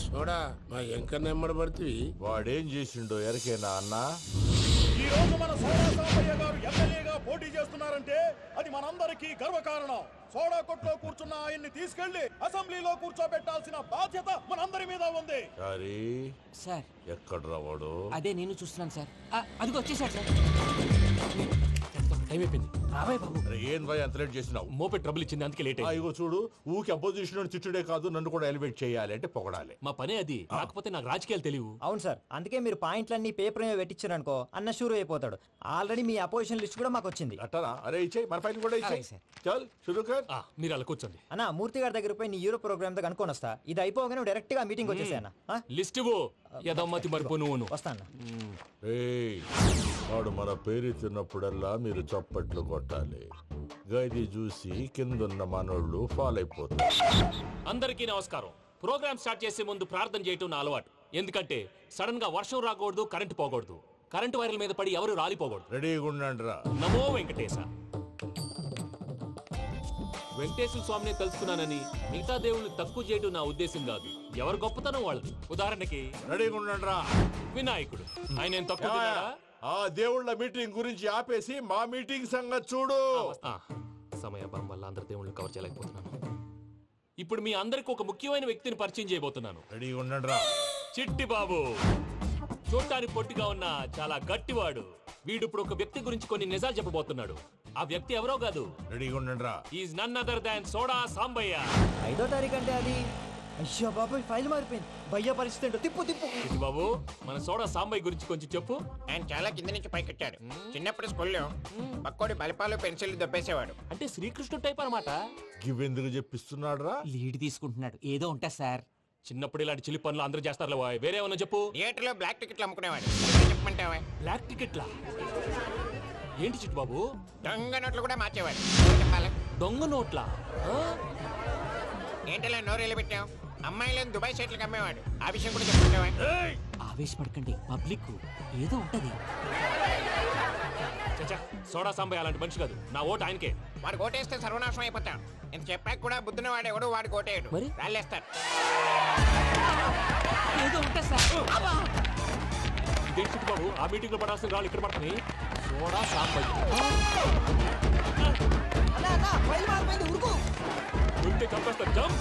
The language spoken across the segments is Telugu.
సోడా మా ఎంకన్న ఎమ్మడబడుతుంది. వాడేం చేసిండో ఎరకేనా అన్న? ఈ రోజు మన సోడా సాంబయ్య గారు ఎమ్మెల్యేగా పోటీ చేస్తున్నారంటే అది మనందరికీ గర్వకారణం. సోడా కొట్లో కూర్చున్న ఆయన్ని తీసుకెళ్లి అసెంబ్లీలో కూర్చోబెట్టాల్సిన బాధ్యత మనందరి మీద ఉంది. సార్ ఎక్కడ రావాడు? అదే నేను చూస్తున్నాను సార్. అదిగో వచ్చేసాడు సార్. టైం అయిపోయింది. రాబాయ్ బాబు. ఏం భయ అంత లేట్ చేసినావు? మోపే ట్రబుల్ ఇచ్చింది, అందుకే లేట్ అయింది. ఇగో చూడు, ఊకి అపోజిషన్ తిట్టుడే కాదు, నన్ను కూడా ఎలివేట్ చేయాలి అంటే పొగడాలి. మా పనే అది. కాకపోతే నాకు రాజకీయాలు తెలియవు. అవును సార్, అందుకే మీరు పాయింట్లన్నీ పేపర్ మీద పెట్టించారు అనుకో అన్న షూర్ అయిపోతాడు. ఆల్రెడీ మీ అపోజిషన్ లిస్ట్ కూడా మాకు వచ్చింది. అట్టనా? అరే ఇచ్చేయి, మన ఫైల్ కూడా ఇచ్చేయి. చల్ షురూ కర్. మీరు అలా కూర్చోండి. అన్న మూర్తి గారి దగ్గర పోయి నీ యూరో ప్రోగ్రామ్ తో కనుక్కొని వస్తా. ఇది అయిపోగానే డైరెక్ట్ గా మీటింగ్ వచ్చేసా అన్న. లిస్ట్ ఇవ్వు. యదమ్మతి మరిపో నువ్వు. వస్తాను. వాడు మన పేరు తిన్నప్పుడల్లా మీరు చప్పట్లు కొట్టాలి. గది చూసి కిందున్న మనోళ్ళు ఫాలో అయిపోతారు. అందరికీ నమస్కారం. ప్రోగ్రామ్ స్టార్ట్ చేసే ముందు ప్రార్థన చేయటం నా అలవాటు. ఎందుకంటే సడన్ గా వర్షం రాకూడదు, కరెంటు పోకూడదు, కరెంటు వైర్ల మీద పడి ఎవరు రాలిపోకూడదు. రెడీగా ఉండండి రా. నమో వెంకటేశ. వెంకటేశ్వర స్వామిని తెలుసుకున్నానని మిగతా దేవుళ్ళు తక్కువ చేయడం నా ఉద్దేశం కాదు. ఎవరు గొప్పతనం వాళ్ళది. ఉదాహరణకి రెడీగా ఉండండి రా. వినాయకుడు, ఆయన ఏం తక్కువ తిన్నాడా? ఆ దేవుళ్ళ మీటింగ్ గురించి ఆపేసి మా మీటింగ్ సంగతి చూడు. సమయాభావం వల్ల అందరి దేవుళ్ళు కవర్ చేయలేకపోతున్నాను. ఇప్పుడు మీ అందరికి ఒక ముఖ్యమైన వ్యక్తిని పరిచయం చేయబోతున్నాను. రెడీగా ఉండండి రా. చిట్టి బాబు. చూడటానికి పొట్టిగా ఉన్న చాలా గట్టివాడు. వీడు ఇప్పుడు ఒక వ్యక్తి గురించి కొన్ని నిజాలు చెప్పబోతున్నాడు. ఆ వ్యక్తి ఎవరో కాదు. రెడీగా ఉండండి రా. Is none other than soda Sambaiah. 5వ తారీఖు అంటే అది. అయ్యో బాబాయ్, ఫైల్ మారిపోయింది. భయ్య పరిస్థితి ఏంటో తిప్పు తిప్పు. చిట్టి బాబు, మన సోడా సాంబయ్య గురించి కొంచెం చెప్పు. ఆయన చాలా కింద నుంచి పైకెట్టాడు. చిన్నప్పుడు స్కూల్లో పక్కోడి బలిపాలు పెన్సిల్ దొబ్బేసేవాడు. అంటే శ్రీకృష్ణుడు టైప్ అనమాట. గివెందుకు చెప్పిస్తున్నాడు రా? లీడ్ తీసుకుంటున్నాడు. ఏదో ఉంటా సార్. చిన్నప్పుడు ఇలాంటి చిలి పనులు అందరూ చేస్తారు. వేరే ఏమన్నా చెప్పు. థియేటర్లో బ్లాక్ టికెట్లు అమ్ముకునేవాడు. చెప్పమంటావా? బ్లాక్ టికెట్లా? ఏంటి చిట్టు బాబు? దొంగ నోట్లు కూడా మార్చేవాడు. చెప్పాలి. దొంగ నోట్లా? ఏంటలా నోరేళ్ళు పెట్టావు? అమ్మాయిలను దుబాయ్ సైట్లకు అమ్మేవాడు. ఆ విషయం కూడా చెప్పమంటావా? ఆవేశపడకండి, పబ్లిక్ ఏదో ఉంటది. సోడా సాంబయ్య అలాంటి మనిషి కాదు. నా ఓటు ఆయనకే. వాడు ఓటేస్తే సర్వనాశనం అయిపోతాడు. ఇంత చెప్పాక కూడా బుద్ధిన వాడు ఎవడు వాడు ఓటేయడు. మరి రాళ్ళేస్తారు. ఏదో ఉంటా సార్. ఇదేంటి చిట్టు బాబు, ఆ మీటింగ్ లో పడాల్సిన రాళ్ళు ఇక్కడ పడుతుంది. సోడా సాంబయ్య ఉంటే చంపేస్తారు. జంప్.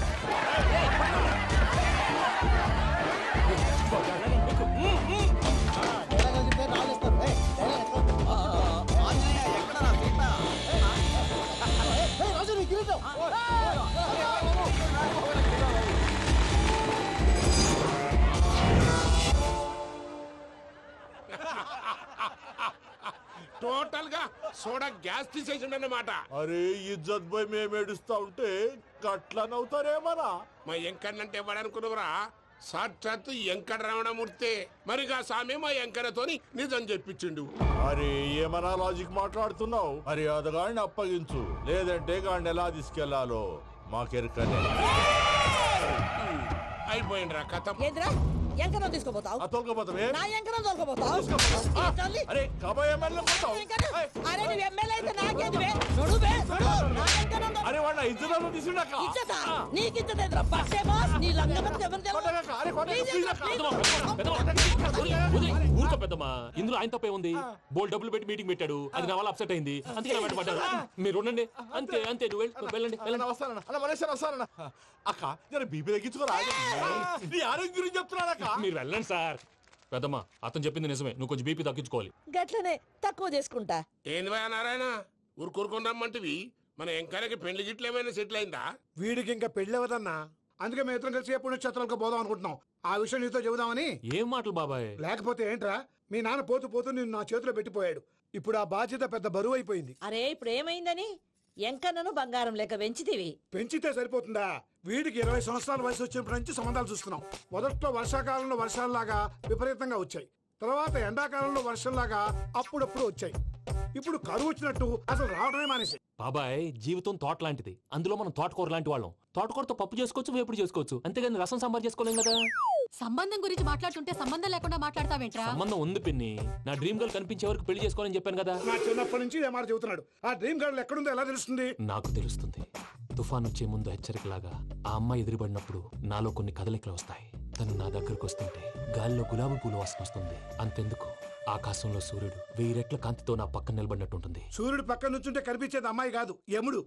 టోటల్ గా సోడా గ్యాస్ తీసేసిండు అన్నమాట. అరే ఇజ్జత్ పోయి మేము ఏడుస్తా ఉంటే గట్లా నవ్వుతారేమరా? మా ఎంకన్నంటే ఎవడనుకున్నావురా? సాక్షాత్ ఎంకట రమణమూర్తి. మరిగా సామె మా ఎంకన్నతోని నిజం చెప్పించిండు. అరే ఏమన్నా లాజిక్ మాట్లాడుతున్నావు? అరే అదగాడిని అప్పగించు, లేదంటే గాడిని ఎలా తీసుకెళ్లాలో మాకెరకనే. అయిపోయిండ్రా కథ. ఎంకరం తీసుకోపోతావు? తోలుకోపోతావే? నా ఎంకరం తోలుకోపోతావు? అరే కబాయ్ ఎమ్మెల్యే కొడతావు? అరే నువ్వు ఎమ్మెల్యే అయితే నాకేది? నడువే నా ఎంకరం. అరే వాడు ఇజ్జత్ తీసుకున్నాక నీకు ఇచ్చదేద్రా బస్సేమో నీ లంగమతి ఎవరిదేమో. ఊరుకో పెద్దమ్మా, ఇందులో ఆయన తప్పే ఉంది. బోల్ డబ్బులు పెట్టి మీటింగ్ పెట్టాడు, అది నా వల్ల అప్సెట్ అయింది. అందుకే నా వెంట పడ్డారు. మీరు ఉండండి. అంతే అంతే, నువ్వు వెళ్ళండి. వస్తానన్నా అలా మలేషియా వస్తానన్నా. అక్క నేను బీపీ తగ్గించుకోరా? నీ ఆరోగ్యం గురించి చెప్తున్నాను అక్క. మీరు వెళ్ళండి సార్. పెద్దమ్మా, అతను చెప్పింది నిజమే. నువ్వు కొంచెం బీపీ తగ్గించుకోవాలి. గట్లనే తక్కువ చేసుకుంటా. ఏంది భయ నారాయణ, ఊరుకూరుకొని రమ్మంటివి? మన ఎంకన్నకి పెళ్లి గిట్లు ఏమైనా సెటిల్ అయిందా? వీడికి ఇంకా పెళ్లి అవ్వదన్నా. అందుకే మేము ఇద్దరం కలిసి పుణ్యక్షేత్రాలకు పోదాం అనుకుంటున్నాం. ఆ విషయం నీతో చెబుదామని. ఏం మాటలు బాబాయ్? లేకపోతే ఏంట్రా, మీ నాన్న పోతూ పోతూ నిన్ను నా చేతిలో పెట్టిపోయాడు. ఇప్పుడు ఆ బాధ్యత పెద్ద బరువు అయిపోయింది. అరే ఇప్పుడు ఏమైందని? ఎంకన్నను బంగారం లెక్క పెంచితివి. పెంచితే సరిపోతుందా? వీడికి 20 సంవత్సరాల వయసు వచ్చినప్పటి నుంచి సంబంధాలు చూస్తున్నాం. మొదట్లో వర్షాకాలంలో వర్షాలలాగా విపరీతంగా వచ్చాయి. తర్వాత ఎండాకాలంలో వర్షంలాగా అప్పుడప్పుడు వచ్చాయి. ఇప్పుడు కరువు వచ్చినట్టు అసలు రావడమే మానేసి. బాబాయ్, జీవితం తోట లాంటిది. అందులో మనం తోటకూర లాంటి వాళ్ళం. తోటకూరతో పప్పు చేసుకోవచ్చు, వేపుడు చేసుకోవచ్చు, అంతేగాని రసం సాంబార్ చేసుకోలేం కదా. సంబంధం గురించి మాట్లాడుతుంటే సంబంధం లేకుండా మాట్లాడతావేంట్రా? సంబంధం ఉంది పిన్ని. నా డ్రీమ్ గర్ల్ కనిపించే వరకు పెళ్లి చేసుకోవాలని చెప్పాను కదా. నా చిన్నప్పటి నుంచి ఏ మాట చెబుతున్నాడు. ఆ డ్రీమ్ గర్ల్ ఎక్కడుందో ఎలా తెలుస్తుంది? నాకు తెలుస్తుంది. తుఫాన్ వచ్చే ముందు హెచ్చరికలాగా ఆ అమ్మాయి ఎదురుపడినప్పుడు నాలో కొన్ని కదలికలు వస్తాయి. తను నా దగ్గరకు వస్తుంటే గాలిలో గులాబీ పూలు వాసన వస్తుంది. అంతెందుకు, ఆకాశంలో సూర్యుడు 1000 రెట్ల కాంతితో నా పక్కన నిలబడినట్టుంటుంది. సూర్యుడు పక్కన నుంచుంటే కనిపించేది అమ్మాయి కాదు, యముడు.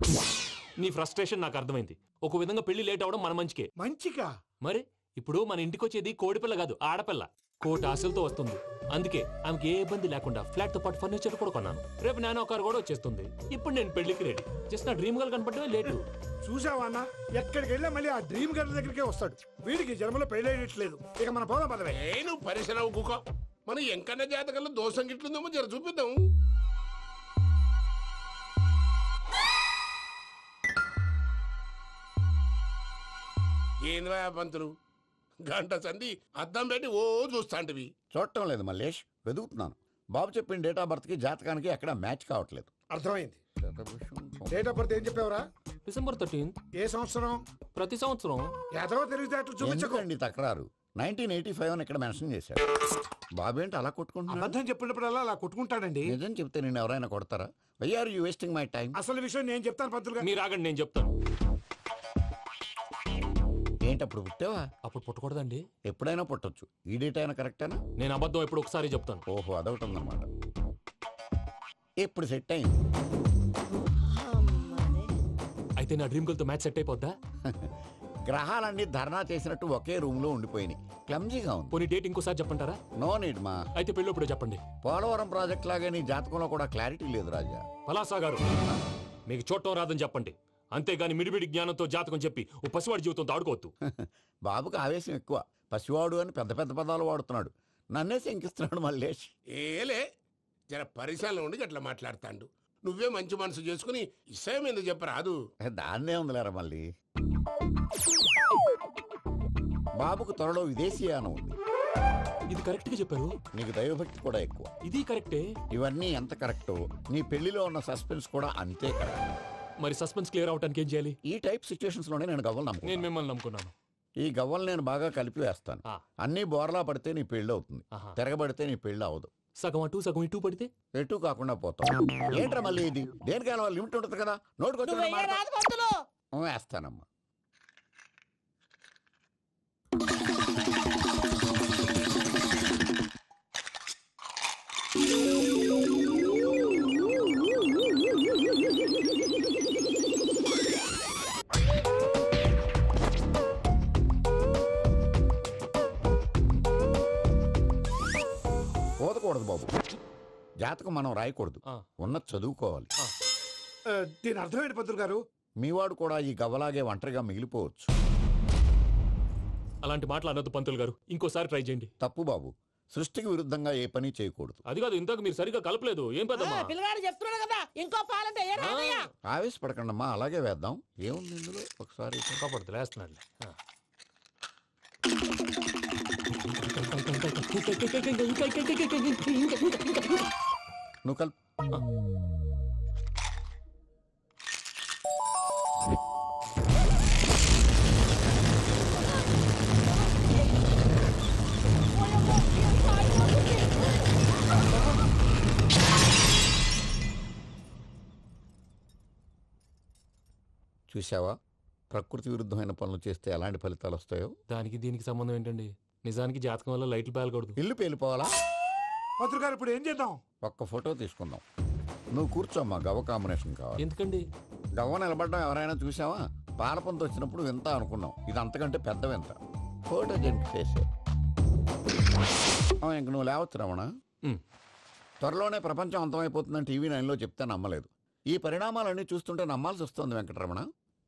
నీ ఫ్రస్ట్రేషన్ నాకు అర్థమైంది. ఒక విధంగా పెళ్లి లేట్ అవడం మన మంచికే. మంచిగా? మరి ఇప్పుడు మన ఇంటికి వచ్చేది కోడిపిల్ల కాదు, ఆడపిల్ల. కోటి ఆశలతో వస్తుంది. అందుకే ఆమెకి ఏ ఇబ్బంది లేకుండా ఫ్లాట్ తో పాటు ఫర్నిచర్ కూడా కొన్నాను. రేపు నానో కారు కూడా వచ్చేస్తుంది. ఇప్పుడు నేను పెళ్లికి రెడీ. జస్ట్ నా డ్రీమ్ గర్ల్ కనపడమే లేటు. చూసావా అన్న, ఎక్కడికి వెళ్ళా మళ్ళీ ఆ డ్రీమ్ గర్ల్ దగ్గరికే వస్తాడు. వీడికి జన్మలో పెళ్ళేయట్లేదు. ఇక మన పోదాం పదవే. నేను పరిశ్రమ కుక మన ఎంకన్న జాతకంలో దోషం గిట్లుందేమో జర చూపిద్దాం. ఏంద్రా పంతులు, గంట సంధి అద్దం పెట్టి ఓ చూస్తాంటివి. చూడటం లేదు మల్లేష్, వెతుకుతున్నాను. బాబు చెప్పిన డేట్ ఆఫ్ బర్త్ కి జాతకానికి ఎక్కడ మ్యాచ్ కావట్లేదు. అర్థమైంది. డేట్ ఆఫ్ బర్త్ ఏం చెప్పావురా? December 13th. ఏ సంవత్సరం? ప్రతి సంవత్సరం. ఏదో తెలివితేటలు చూపించకండి. తక్రారు 1985 అని ఇక్కడ మెన్షన్ చేశాడు. బాబు ఏంటి అలా కొట్టుకుంటున్నాడు? అబద్ధం చెప్పినప్పుడల్లా అలా కొట్టుకుంటాడండి. నిజం చెప్తే నేను ఎవరైనా కొడతారా? Why are you wasting my time? అసలు విషయం నేను చెప్తాను పంతులు గారు. మీరు ఆగండి, నేను చెప్తాను. ఏంటి అప్పుడు పుట్టావా? అప్పుడు పుట్టకూడదండి. ఎప్పుడైనా పుట్టొచ్చు. ఈ డేట్ అయినా కరెక్టేనా? నేను అబద్ధం ఎప్పుడు ఒకసారి చెప్తాను. ఓహో, అదొకటి ఉందన్నమాట. ఇప్పుడు సెట్ అయింది. అయితే నా డ్రీమ్ గర్ల్ తో మ్యాచ్ సెట్ అయిపోద్దా? గ్రహాలన్నీ ధర్నా చేసినట్టు ఒకే రూమ్ లో ఉండిపోయినాయి. క్లమ్జీగా ఉంది. పోనీ డేట్ ఇంకోసారి చెప్పంటారా? నో నీడ్ మా. అయితే పెళ్ళప్పుడు చెప్పండి. పోలవరం ప్రాజెక్ట్ లాగే నీ జాతకంలో కూడా క్లారిటీ లేదు రాజా. పలాసా గారు, మీకు చూడటం రాదని చెప్పండి. అంతేగాని మిడిమిడి జ్ఞానంతో జాతకం చెప్పి ఓ పసివాడి జీవితంతో ఆడుకోవద్దు. బాబుకి ఆవేశం ఎక్కువ. పసివాడు అని పెద్ద పెద్ద పదాలు వాడుతున్నాడు. నన్నే శంకిస్తున్నాడు మల్లేష్. ఏలే, జర పరిశ్రమలో ఉండి అట్లా మాట్లాడతాండు. నువ్వే మంచి మనసు చేసుకుని ఇష్టం ఎందుకు చెప్పరాదు? దాన్నే ఉందిలేరా మళ్ళీ. బాబుకు త్వరలో విదేశీయానం ఉంది. ఇది కరెక్ట్ గా చెప్పారు. నీకు దైవభక్తి కూడా ఎక్కువ. ఇది కరెక్టే. ఇవన్నీ ఎంత కరెక్టో నీ పెళ్లిలో ఉన్న సస్పెన్స్ కూడా అంతే కరెక్ట్. మరి సస్పెన్స్ క్లియర్ అవడానికి ఏం చేయాలి? ఈ టైప్ సిచ్యువేషన్స్ లోనే నేను గవ్వలు నమ్ముకున్నాను. నేను మిమ్మల్ని నమ్ముకున్నాను. ఈ గవ్వలు నేను బాగా కలిపి వేస్తాను. అన్ని బోర్లా పడితే నీ పెళ్లి అవుతుంది. తిరగబడితే నీ పెళ్లి అవదు. సగం అటు సగం ఇటు పడితే ఎటు కాకుండా పోతాం. ఏంట్రా మళ్ళీ ఇది? దేనికైనా లిమిట్ ఉంటుంది కదా. నోటుకొచ్చి వేస్తానమ్మా. పోదకూడదు బాబు. జాతకం మనం రాయకూడదు, ఉన్నది చదువుకోవాలి. దీని అర్థమైంది పంతులు గారు. మీవాడు కూడా ఈ గవ్వలాగే ఒంటరిగా మిగిలిపోవచ్చు. అలాంటి మాటలు అనొద్దు పంతులు గారు. ఇంకోసారి ట్రై చేయండి. తప్పు బాబు. సృష్టికి విరుద్ధంగా ఏ పని చేయకూడదు. అది కాదు, ఇంతకు మీరు సరిగా కలపలేదు. ఏం పెద్దమ్మా? పిల్లగాడు చెప్తున్నాడు కదా, ఇంకో పాలంటే ఏ రాదయ్యా. ఆవేశపడకండమ్మా, అలాగే వేద్దాం. ఏముంది ఇందులో? ఒకసారి కాపాడుతు లేస్తున్నాడు. నువ్వు కల్ చూసావా, ప్రకృతి విరుద్ధమైన పనులు చేస్తే ఎలాంటి ఫలితాలు వస్తాయో. దానికి దీనికి సంబంధం ఏంటండి? నిజానికి జాతకం వల్ల లైట్లు పేలకూడదు. ఇల్లు పేలిపోవాలా? పంతులు గారు ఇప్పుడు ఏం చేద్దాం? ఒక్క ఫోటో తీసుకుందాం. నువ్వు కూర్చోమ్మా, గవ్వ కాంబినేషన్ కావాలి. ఎందుకండి? గవ్వ నిలబడడం ఎవరైనా చూసావా? పాలపంత వచ్చినప్పుడు వింత అనుకున్నాం, ఇది అంతకంటే పెద్ద వింత. ఫోటో జంక్ చేసే ఇంక నువ్వు లేవచ్చు రమణ. త్వరలోనే ప్రపంచం అంతమైపోతుందని టీవీ 9లో చెప్తే నమ్మలేదు. ఈ పరిణామాలన్నీ చూస్తుంటే నమ్మాల్సి వస్తుంది వెంకటరమణ.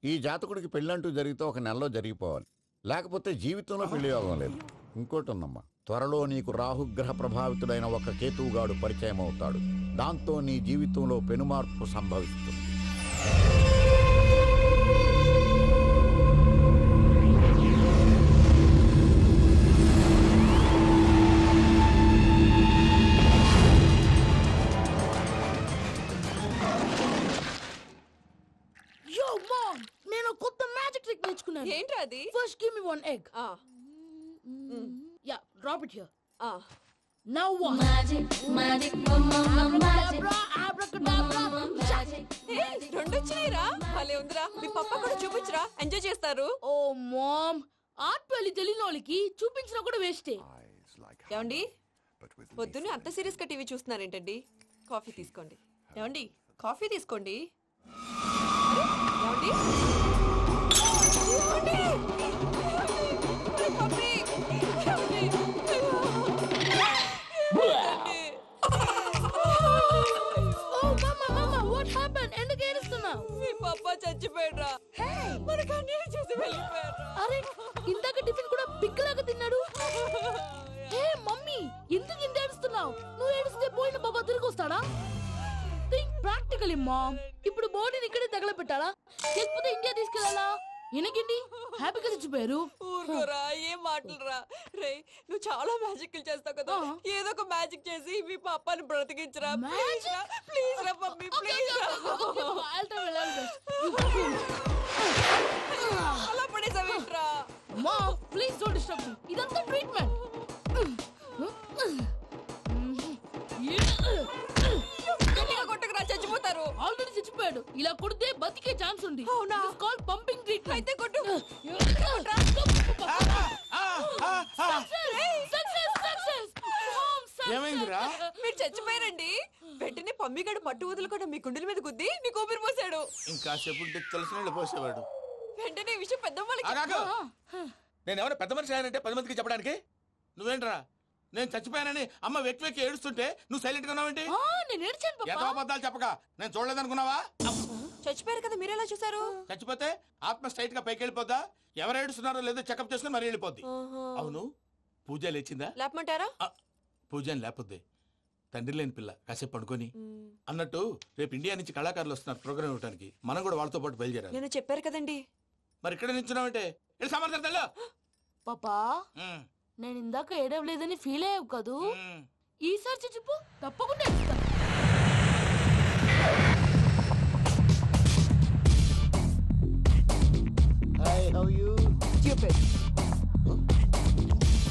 ఈ జాతకుడికి పెళ్ళంటూ జరిగితే ఒక నెలలో జరిగిపోవాలి, లేకపోతే జీవితంలో పెళ్లి యోగం లేదు. ఇంకోటి ఉందమ్మా, త్వరలో నీకు రాహుగ్రహ ప్రభావితుడైన ఒక కేతువుగాడు పరిచయం అవుతాడు. దాంతో నీ జీవితంలో పెనుమార్పు సంభవిస్తుంది. ఏంట్రా అది? First give me one egg. Yeah, drop it here. Now what? Magic, magic, abracadabra, abracadabra, magic. రెండు వచ్చినాయిరా. భలే ఉందిరా. మీ పప్ప కూడా చూపించరా, ఎంజాయ్ చేస్తారు. Oh mom, ఆర్ట్ పెళ్లి తెలియని వాళ్ళకి చూపించినా కూడా వేస్టే. ఏమండి పొద్దున్నే అంత సీరియస్ గా టీవీ చూస్తున్నారేంటండి? కాఫీ తీసుకోండి. ఏమండి కాఫీ తీసుకోండి. అరే, ఏమండి? అరే, పప్పీ! ఏమండి? ఎందుకు ఏడుస్తున్నావు? మీ పప్ప చచ్చిపోయాడ్రా. మనకు అన్యాయం చేసి వెళ్ళిపోయాడ్రా. అరే ఇందాక టిఫిన్ కూడా పిక్కలాగా తిన్నాడు. హే మమ్మీ, ఎందుకు ఇంత ఏడుస్తున్నావు? నువ్వు ఏడిస్తే పోయిన బాబా తిరిగి వస్తాడా? Think practically mom. ఇప్పుడు బాడీని ఇక్కడే తగలబెట్టాలా లేకపోతే ఇండియా తీసుకెళ్ళాలా? ఎనకండి హ్యాపీగా చచ్చిపోయారు. ఊరుకోరా, ఏం మాటలురా. రే, నువ్వు చాలా మ్యాజిక్లు చేస్తావు కదా, ఏదో ఒక మ్యాజిక్ చేసి మీ పాపాని బ్రతికించరా. ప్లీజ్ రా మమ్మీ, ప్లీజ్ రా. అలా పడేసావేంట్రా? మా ప్లీజ్ డోంట్ డిస్టర్బ్ మీ. ఇదంతా ట్రీట్మెంట్. కొట్టకరా, చచ్చిపోతారు. ఆల్రెడీ చచ్చిపోయాడు. ఇలా కొడితే బతికే ఛాన్స్ ఉంది. అవునా? It's called pumping treatment. అయితే కొట్టు. ఏమైందిరా? మీరు చచ్చిపోయారండి. వెంటనే పమ్మిగాడు పట్టు వదులుకుండా మీ గుండెల మీద గుద్ది మీకు ఊపిరి పోసాడు. ఇంకా సేపు తెలిసిన పోసేవాడు. వెంటనే ఈ విషయం పెద్ద నేను ఎవరైనా పెద్ద మనిషి అయ్యానంటే 10 మందికి చెప్పడానికి? నువ్వేంట్రా నేను చచ్చిపోయానని అమ్మ వెక్కి వెక్కి ఏడుస్తుంటే నువ్వు సైలెంట్ గా ఉన్నావేంటి? నేను ఏడ్చాను పాపా. ఎంతో అబద్ధాలు చెప్పక నేను చూడలేదనుకున్నావా? చచ్చిపోయారు కదా, మీరెలా చూసారు? చచ్చిపోతే ఆత్మ స్ట్రైట్ గా పైకి వెళ్ళిపోద్దా? ఎవరు ఏడుస్తున్నారో లేదో చెకప్ చేసుకుని మరి వెళ్ళిపోద్ది. అవును, పూజ లేచిందా? లేపమంటారా? పూజ అని లేకపోద్ది. తండ్రి లేని పిల్ల కాసేపు పడుకొని. అన్నట్టు రేపు ఇండియా నుంచి కళాకారులు వస్తున్నారు ప్రోగ్రామ్ ఇవ్వడానికి. మనం కూడా వాళ్ళతో పాటు బయలుదేరాలి. నేను చెప్పారు కదండి. మరి ఇక్కడ నిల్చున్నావంటే సమర్థన పాపా, నేను ఇందాక ఏడవలేదని ఫీల్ అయ్యావు కదూ? ఈసారి చచ్చిపో, తప్పకుండా ఏడుస్తా.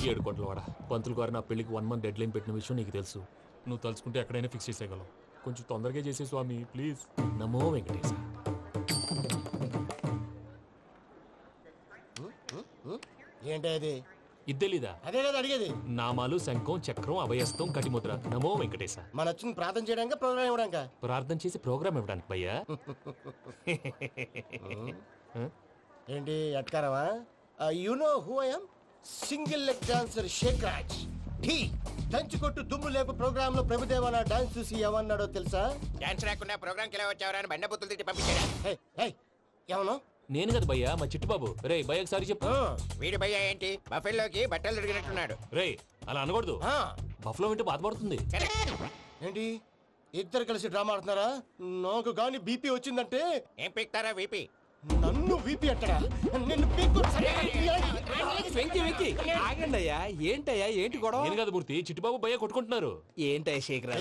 ఏడు కోట్ల వాడ పంతులు గారు నా పెళ్లికి 1 month డెడ్ లైన్ పెట్టిన విషయం నీకు తెలుసు. నువ్వు తలుచుకుంటే ఎక్కడైనా ఫిక్స్ చేసేయగలవు. కొంచెం తొందరగా చేసే స్వామి ప్లీజ్. నమో వెంకటేశ. ఏంటి అది? ఇద్దెలీదా? అదే కదా అడిగేది. నామాలు, శంఖం, చక్రం, అభయస్తం, కటిముద్ర. నమో వెంకటేశ. మన వచ్చింది ప్రార్థన చేయడానికి, ప్రోగ్రామ్ ఇవ్వడానికి. ప్రార్థన చేసి ప్రోగ్రామ్ ఇవ్వడానికి భయ్యా. ఏంటి అట్కారమా? You know who I am? Single leg dancer Shaik Raj. Dhee దంచి కొట్టు దుమ్ము లేపు ప్రోగ్రామ్ లో ప్రభుదేవ నా డాన్స్ చూసి ఏమన్నాడో తెలుసా? డాన్స్ రాకుండా ప్రోగ్రామ్ కి ఎలా వచ్చావరా అని బండ బుద్ధులు తిట్టి పంపించారా? ఏమన్నా? నేను కదా భయ్యా, మా చిట్టుబాబు. రే భయ్య ఒకసారి చెప్పు. వీడి భయ్య ఏంటి బఫెల్లోకి బట్టలు తిరిగినట్టున్నాడు. రే అలా అనకూడదు. బఫ్లో వింటే బాధపడుతుంది. ఏంటి ఇద్దరు కలిసి డ్రామా ఆడుతున్నారా? నాకు గాని బీపీ వచ్చిందంటే ఏం పీక్తారా వీపీ? నన్ను వీపీ అట్టడా? నిన్ను ఆగండి అయ్యా. ఏంటయ్యా, ఏంటి గొడవ? నేను కదా మూర్తి, చిట్టుబాబు భయ్య కొట్టుకుంటున్నారు. ఏంటయ్యా శేఖరా,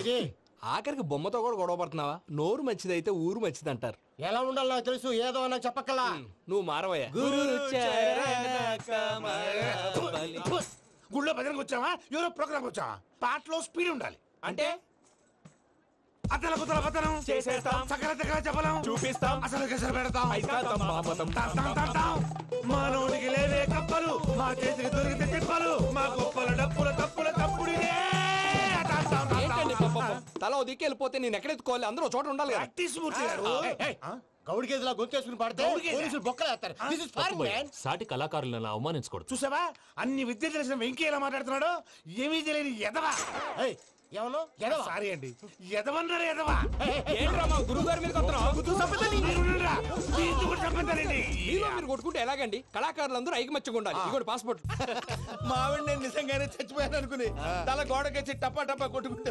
ఆఖరికి బొమ్మతో కూడా గొడవ పడుతున్నావా? నోరు మంచిదైతే ఊరు మంచిది అంటారు. ఎలా ఉండాలి నాకు తెలుసు, ఏదో నాకు చెప్పక్కలా. నువ్వు మారవయ్యా. గుళ్ళో భజనకు వచ్చావా? ఎవరో ప్రోగ్రామ్ వచ్చావా? పాటలో స్పీడ్ ఉండాలి. అంటే అతల కుతల పతనం చేసేస్తాం, సకల దగ్గర చెప్పలేం, చూపిస్తాం, అసలు గసలు పెడతాం. మా నోటికి లేవే కప్పలు, మా చేతికి దొరికితే తిప్పలు, మా గొప్పల డప్పుల తప్పుల తప్పుడిదే. ఏంటండి తల దిక్కి వెళ్ళిపోతే నేను ఎక్కడెత్తుకోవాలి? అందరూ చోట ఉండాలి కదా. గౌడి గేదెలా గొంతేసుకుని పాడితే పోలీసులు బొక్కలేస్తారు. సాటి కళాకారులను అవమానించకూడదు. చూసావా అన్ని విద్య తెలిసిన వెంకీ ఎలా మాట్లాడుతున్నాడు? ఏమీ తెలియని ఎదవా. ఏమన్నా సారీ అండి, ఎదవన్నారు ఎదవా. ఏంట్రా మా గురువు గారి మీద మీరు కొట్టుకుంటే ఎలాగండి? కళాకారులందరూ ఐకమత్యంగా ఉండాలి. ఇదిగోటి పాస్పోర్ట్. మా ఆవిడ నేను నిజంగానే చచ్చిపోయాను అనుకుని తల గోడకొచ్చి టపా టపా కొట్టుకుంటే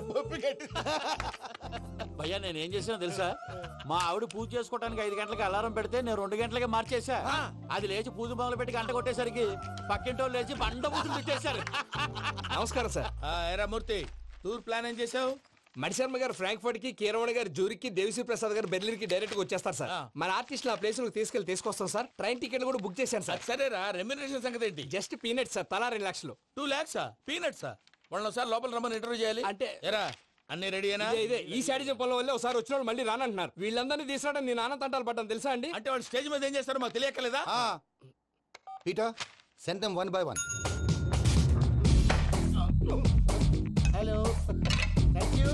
భయ్యా నేనేం చేసినా తెలుసా? మా ఆవిడ పూజ చేసుకోవడానికి 5 గంటలకి అలారం పెడితే నేను 2 గంటలకే మార్చేసా. అది లేచి పూజ మొదలు పెట్టి గంట కొట్టేసరికి పక్కింటోళ్ళు లేచి బండ పూజలు పెట్టేశారు. నమస్కారం సార్. ఏరా మూర్తి, టూర్ ప్లాన్ ఏం చేసావు? మణిశర్మ గారు ఫ్రాంక్ఫర్ట్ కి, కీరవాణి గారు జూరిక్ కి, దేవిశ్రీ ప్రసాద్ గారు బెర్లిన్ కి డైరెక్ట్ గా వచ్చేస్తారు సార్. మన ఆర్టిస్ట్ ఆ ప్లేస్ తీసుకొస్తాం సార్. ట్రైన్ టికెట్ కూడా బుక్ చేశాను సార్. సరేరా, రెమ్యూనరేషన్ సంగతి ఏంటి? జస్ట్ పీనట్స్ సార్, తలా 2 లక్షలు. 2 lakhs పీనట్సా? వాళ్ళని ఒకసారి లోపల రమ్మని ఇంటర్వ్యూ చేయాలి. అంటే ఎరా అన్ని రెడీ అయినా? ఇదే ఈ శాడిజం పొలం వల్లే ఒకసారి వచ్చిన వాళ్ళు మళ్ళీ రానంటున్నారు. వీళ్ళందరినీ తీసుకురావడం నేను నాన్న తంటాలు పడ్డాను తెలుసా అండి. అంటే వాళ్ళు స్టేజ్ మీద ఏం చేస్తారో మాకు తెలియక్కలేదా? Peter Send them one by one. Hello thank you.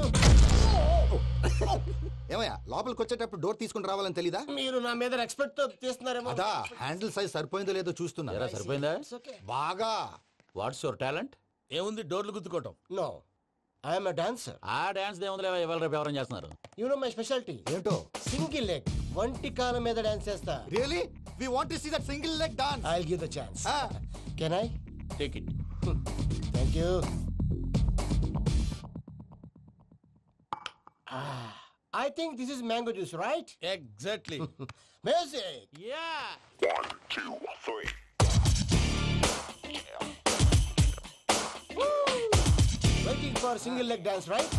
ఏమయ్యా లోపలికి వచ్చేటప్పుడు డోర్ తీసుకుని రావాలని తెలీదా? మీరు నా మీద ఎక్స్పెక్ట్ తో తీస్తున్నారేమో. అదా హ్యాండిల్ సైజ్ సరిపోయిందో లేదో చూస్తున్నా. సరిపోయిందా? బాగా. What's your talent? ఏముంది డోర్లు గుద్దుకోవటం. No I'm a dancer. ఆ డాన్స్ దేవుందిలే, ఇవాళ రేపు ఎవరైనా చేస్తున్నారు. యు నో మై స్పెషాలిటీ ఏంటో? సింగిల్ లెగ్, వంటి కాలం మీద డాన్స్ చేస్తా. Really we want to see that single leg dance. I will give the chance. Can I take it? Thank you. I think this is mango juice, right? Exactly. Music. Yeah. 1, 2, 3. Waiting for single leg dance, right?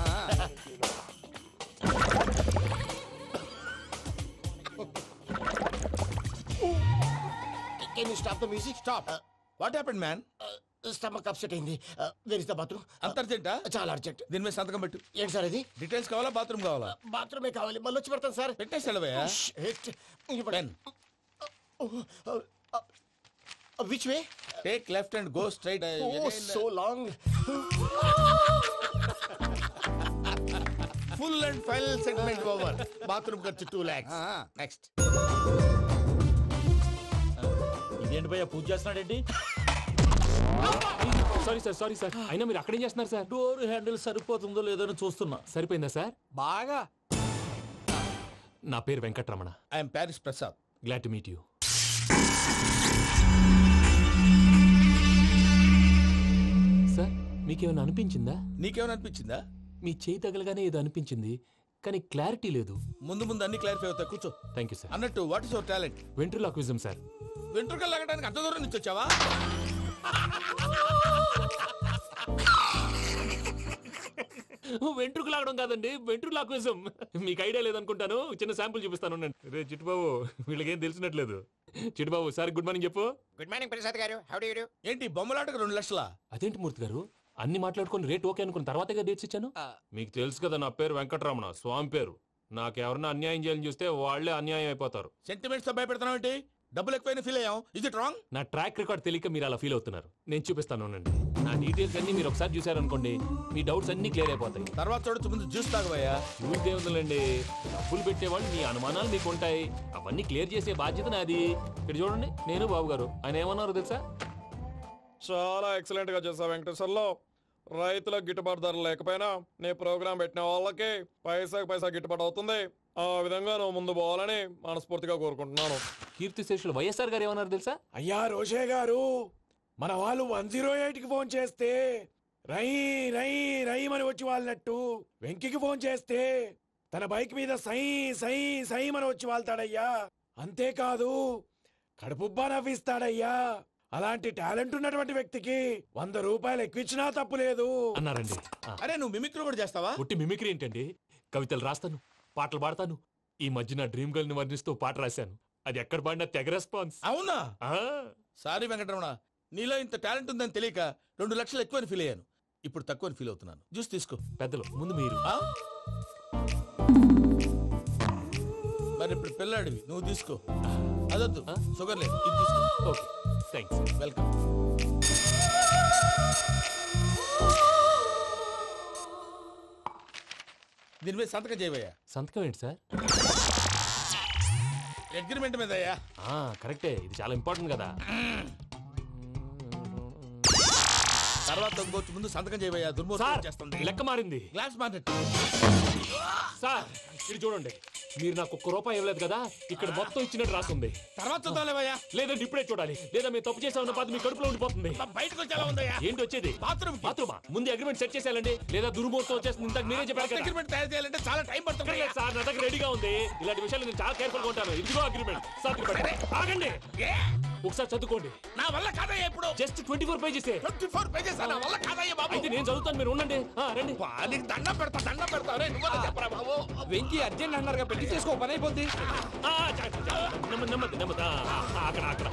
Can you stop the music? Stop. What happened, man? Stomach upset అయింది. Where is the bathroom? అంత అర్జెంటా? చాలా అర్జెంట్. దీని మీద సంతకం పెట్టు. ఏంటి సార్ ఇది? డీటెయిల్స్ కావాలా బాత్రూమ్ కావాలా? బాత్రూమే కావాలి. మళ్ళీ వచ్చి పెడతాను సార్. పెట్టేసి వెళ్ళవయ్యా. Pen. Which way? Take left and go straight. So long. Full and final segment over. Bathroom ఖర్చు 2 lakhs. నెక్స్ట్. ఇదేంటి భయ్యా పూజ చేస్తున్నాడేంటి? సారీ సార్ అయినా మీరు అక్కడేం చేస్తున్నారు సార్? డోర్ హ్యాండిల్ సరిపోతుందో లేదో చూస్తున్నా. సరిపోయిందా సార్? బాగా. నా పేరు Venkataramana. I'm Paris Prasad. Glad to meet you. Sir మీకేమైనా అనిపించిందా? నీకేమైనా అనిపించిందా? మీ చేయి తగలగానే ఏదో అనిపించింది, కానీ క్లారిటీ లేదు. ముందు అన్ని క్లారిఫై అవుతాయి. కూర్చో. Thank you sir. అన్నట్టు what is your talent? Ventriloquism sir. వెంట్రుకలు లాగడానికి అంత దూరం నుంచి వచ్చావా? వెంట్రుకు లాగడం కాదండి, వెంట్రులాక్విజం. మీకు ఐడియా లేదనుకుంటాను, చిన్న శాంపుల్ చూపిస్తాను. రే చిట్టుబాబు, వీళ్ళకేం తెలిసినట్లేదు. చిట్టుబాబు సార్ గుడ్ మార్నింగ్ చెప్పు. Good morning Prasad garu. How do you do? ఏంటి బొమ్మలాటకు 2 లక్షలా? అదేంటి మూర్తి గారు, అన్ని మాట్లాడుకొని రేట్ ఓకే అనుకున్న తర్వాతగా డేట్స్ ఇచ్చాను. మీకు తెలుసు కదా నా పేరు వెంకటరమణ, స్వామి పేరు. నాకెవరన్నా అన్యాయం చేయాలని చూస్తే వాళ్లే అన్యాయం అయిపోతారు. సెంటిమెంట్స్ తో భయపెడతావు ఏంటి? డబ్బులు ఎక్కువైనా ఫీల్ అయ్యాం. Is it wrong? నా ట్రాక్ రికార్డ్ తెలియక మీరు అలా ఫీల్ అవుతున్నారు. నేను చూపిస్తాను ఉండండి. నా డీటెయిల్స్ అన్ని మీరు ఒకసారి చూసారనుకోండి, మీ డౌట్స్ అన్ని క్లియర్ అయిపోతాయి. తర్వాత చూడొచ్చు, ముందు జ్యూస్ తాగబోయా. జ్యూస్ దేవుందండి, డబ్బులు పెట్టేవాళ్ళు మీ అనుమానాలు మీకు ఉంటాయి, అవన్నీ క్లియర్ చేసే బాధ్యత నాది. ఇక్కడ చూడండి, నేను బాబు గారు. ఆయన ఏమన్నారు తెలుసా? చాలా ఎక్సలెంట్ గా చేశావు వెంకటేశ్వర్లో. రైతులకు గిట్టుబాటు ధర లేకపోయినా నీ ప్రోగ్రాం పెట్టిన వాళ్ళకి పైసా గిట్టుబాటు అవుతుంది. ఆ విధంగా నువ్వు ముందు పోవాలని మనస్ఫూర్తిగా కోరుకుంటున్నాను. కీర్తి శేషులు వైఎస్ఆర్ గారు ఏమన్నారు తెలుసా? అయ్యా రోషే గారు, మన వాళ్ళు 108కి ఫోన్ చేస్తే రై రై రైమని వచ్చి వాళ్ళనట్టు, వెంకికి ఫోన్ చేస్తే తన బైక్ మీద సై సై సైమని వచ్చి వాళ్తాడయ్యా. అంతేకాదు కడుపుబ్బా నవ్విస్తాడయ్యా. అలాంటి టాలెంట్ ఉన్నటువంటి వ్యక్తికి 100 రూపాయలు ఎక్కువచ్చినా తప్పు లేదు అన్నారండి. అరే నువ్వు మిమిక్రీ కూడా చేస్తావా? ఒట్టి మిమిక్రీ ఏంటండి, కవితలు రాస్తాను, పాటలు పాడతాను. ఈ మధ్య నా డ్రీమ్ గర్ల్ ని వర్ణిస్తూ పాట రాశాను. అది ఎక్కడ పాడినా తెగ రెస్పాన్స్. అవునా? సారీ వెంకటరమణ, నీలో ఇంత టాలెంట్ ఉందని తెలియక 2 లక్షలు ఎక్కువని ఫీల్ అయ్యాను. ఇప్పుడు తక్కువని ఫీల్ అవుతున్నాను. జ్యూస్ తీసుకో. పెద్దలు ముందు మీరు. మరి ఇప్పుడు పిల్లాడివి, నువ్వు తీసుకో. అదొద్దు, షుగర్ లేదు, ఇది తీసుకో. Okay thanks. వెల్కమ్. దీని మీద సంతకం చేయవయ్యా. సంతకం ఏంటి సార్? అగ్రిమెంట్ మీద అయ్యా. కరెక్టే, ఇది చాలా ఇంపార్టెంట్ కదా. తర్వాత ఇంకొచ్చి ముందు సంతకం చేయవయ్యా. దుర్మోహం చేస్తుంది. లెక్క మారింది. Glass market. సార్ ఇది చూడండి, మీరు నాకు 1 రూపాయి ఇవ్వలేదు కదా, ఇక్కడ మొత్తం ఇచ్చినట్టు రాస్తుంది. తర్వాత చూద్దాంలేవయ్యా. లేదంటే ఇప్పుడే చూడాలి, లేదా మీరు తప్పు చేసామన్న బాధ మీ కడుపులో ఉండిపోతుంది. బయటకు వచ్చేలా ఉందయ్యా. ఏంటి వచ్చేది? బాత్రూమా? ముందు అగ్రిమెంట్ సెట్ చేసేయాలండి, లేదా దుర్మూర్తం వచ్చేస్తుంది. ఇంతకు మీరే చెప్పారు కదా. అగ్రిమెంట్ తయారు చేయాలంటే చాలా టైం పడుతుంది సార్. నా దగ్గర రెడీగా ఉంది. ఇలాంటి విషయాలు నేను చాలా కేర్ఫుల్ గా ఉంటాను. ఇదిగో అగ్రిమెంట్. ఆగండి, ఒకసారి చదువుకోండి. నా వల్ల కాదయ్యా. ఇప్పుడు జస్ట్ 24 పేజెస్. 24 పేజెస్ నా వల్ల కాదయ్యా బాబు. అయితే నేను చదువుతాను, మీరు ఉండండి. రండి. నీకు దండం పెడతా. నువ్వు చెప్పరా బాబు. వెంకీ అర్జెంట్ అన్నారుగా, పెట్టి చేసుకో, పని అయిపోద్ది. నెమ్మది. అక్కడ